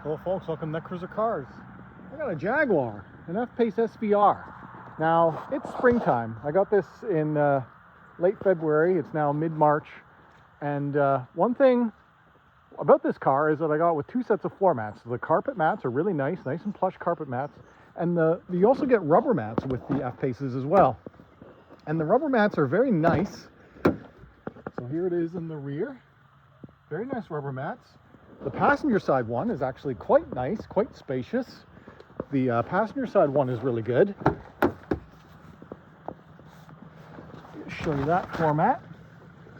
Hello folks, welcome to Netcruzer Cars. I got a Jaguar, an F-Pace SVR. Now, it's springtime. I got this in late February. It's now mid-March. And one thing about this car is that I got it with two sets of floor mats. The carpet mats are really nice and plush carpet mats. And you also get rubber mats with the F-Paces as well. And the rubber mats are very nice. So here it is in the rear. Very nice rubber mats. The passenger side one is actually quite nice, quite spacious. The passenger side one is really good. Show you that floor mat.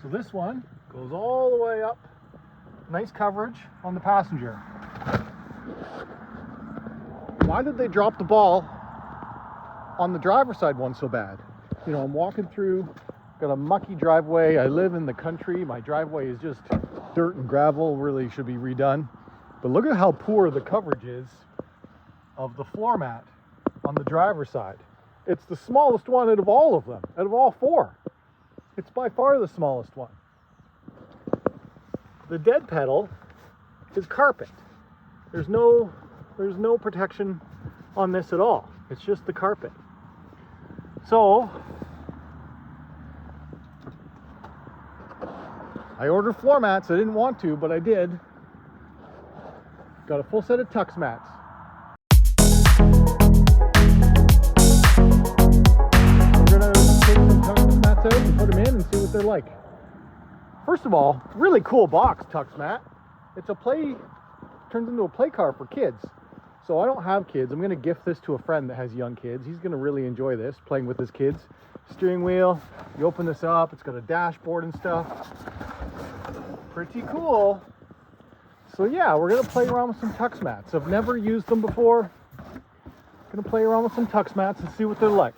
So this one goes all the way up. Nice coverage on the passenger. Why did they drop the ball on the driver's side one so bad? You know, I'm walking through, got a mucky driveway. I live in the country. My driveway is just dirt and gravel, really should be redone. But look at how poor the coverage is of the floor mat on the driver's side. It's the smallest one out of all of them, out of all four. It's by far the smallest one. The dead pedal is carpet. There's no protection on this at all. It's just the carpet. So I ordered floor mats. I didn't want to, but I did. Got a full set of TuxMats. We're gonna take some TuxMats out and put them in and see what they're like. First of all, really cool box, TuxMat. Turns into a play car for kids. So I don't have kids. I'm gonna gift this to a friend that has young kids. He's gonna really enjoy this, playing with his kids. Steering wheel, you open this up, it's got a dashboard and stuff. Pretty cool. So yeah, we're gonna play around with some TuxMats. I've never used them before. Gonna play around with some TuxMats and see what they're like.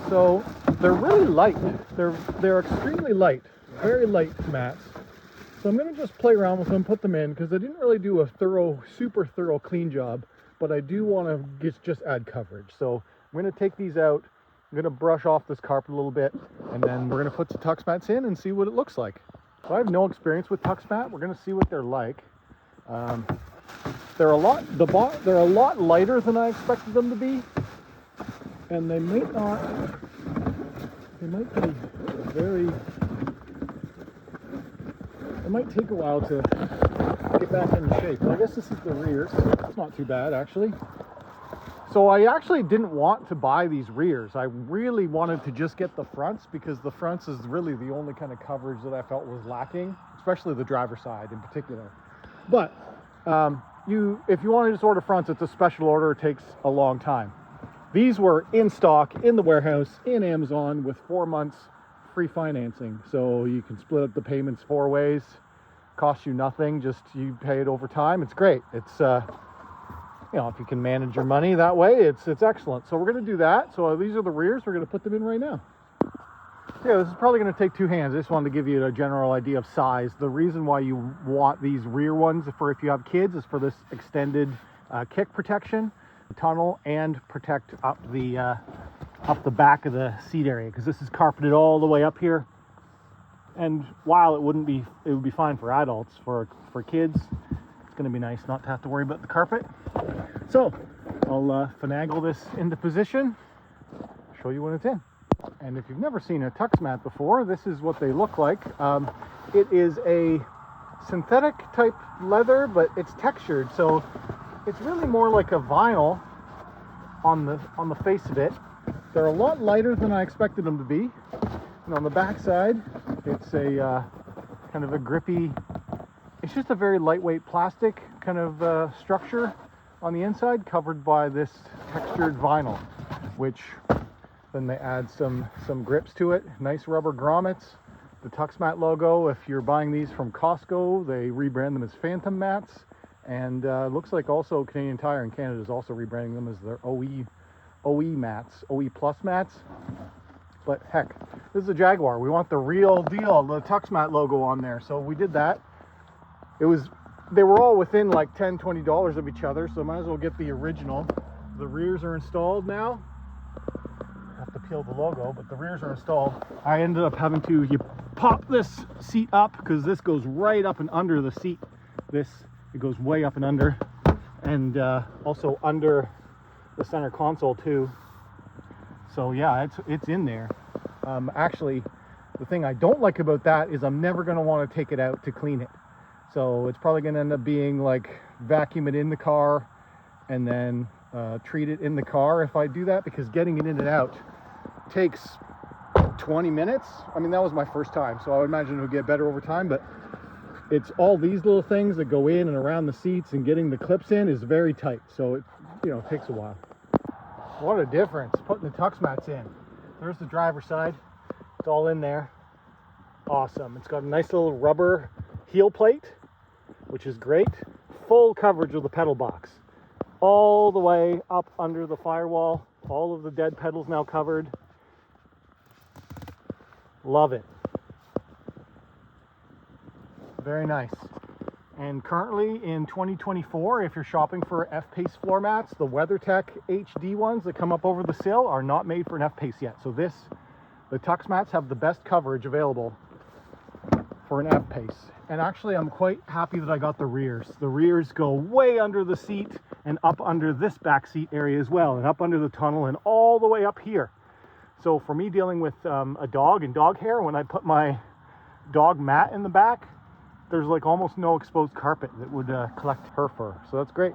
So they're really light. They're extremely light, very light mats. So I'm gonna just play around with them, put them in, because I didn't really do a super thorough clean job, but I do want to just add coverage. So I'm gonna take these out. I'm gonna brush off this carpet a little bit, and then we're gonna put some TuxMats in and see what it looks like. So I have no experience with TuxMat. We're gonna see what they're like. They're a lot lighter than I expected them to be, and they might it might take a while to get back into shape. But I guess this is the rears. It's not too bad, actually. So I actually didn't want to buy these rears. I really wanted to just get the fronts, because the fronts is really the only kind of coverage that I felt was lacking, especially the driver's side in particular. But if you want to just order fronts, it's a special order. It takes a long time. These were in stock in the warehouse in Amazon with 4 months free financing. So you can split up the payments 4 ways. Costs you nothing. Just you pay it over time. It's great. It's you know, if you can manage your money that way, it's excellent. So we're going to do that. So these are the rears. We're going to put them in right now. Yeah, this is probably going to take 2 hands. I just wanted to give you a general idea of size. The reason why you want these rear ones for if you have kids is for this extended kick protection, tunnel, and protect up the back of the seat area, because this is carpeted all the way up here. And while it would be fine for adults, for kids, it's going to be nice not to have to worry about the carpet. So I'll finagle this into position, show you when it's in. And if you've never seen a TuxMat before, this is what they look like. It is a synthetic type leather, but it's textured, so it's really more like a vinyl on the face of it. They're a lot lighter than I expected them to be. And on the back side, it's a kind of a grippy, it's just a very lightweight plastic kind of structure on the inside, covered by this textured vinyl, which then they add some grips to it. Nice rubber grommets. The TuxMat logo, if you're buying these from Costco, they rebrand them as Phantom Mats. And looks like also Canadian Tire in Canada is also rebranding them as their OE mats, OE Plus mats. But heck, this is a Jaguar. We want the real deal, the TuxMat logo on there. So we did that. They were all within like $10, $20 of each other, so might as well get the original. The rears are installed now. Have to peel the logo, but the rears are installed. I ended up having to pop this seat up, because this goes right up and under the seat. It goes way up and under. and also under the center console too. So yeah, it's in there. Actually, the thing I don't like about that is I'm never going to want to take it out to clean it. So it's probably going to end up being like vacuum it in the car and then treat it in the car if I do that, because getting it in and out takes 20 minutes. I mean, that was my first time, so I would imagine it would get better over time, but it's all these little things that go in and around the seats, and getting the clips in is very tight. So it, you know, takes a while. What a difference putting the TuxMats in. There's the driver's side. It's all in there. Awesome. It's got a nice little rubber heel plate, which is great. Full coverage of the pedal box. All the way up under the firewall. All of the dead pedals now covered. Love it. Very nice. And currently in 2024, if you're shopping for F-Pace floor mats, the WeatherTech HD ones that come up over the sill are not made for an F-Pace yet. So the TuxMats have the best coverage available for an F-Pace. And actually, I'm quite happy that I got the rears. The rears go way under the seat and up under this back seat area as well, and up under the tunnel and all the way up here. So for me dealing with a dog and dog hair, when I put my dog mat in the back, there's like almost no exposed carpet that would collect her fur. So that's great.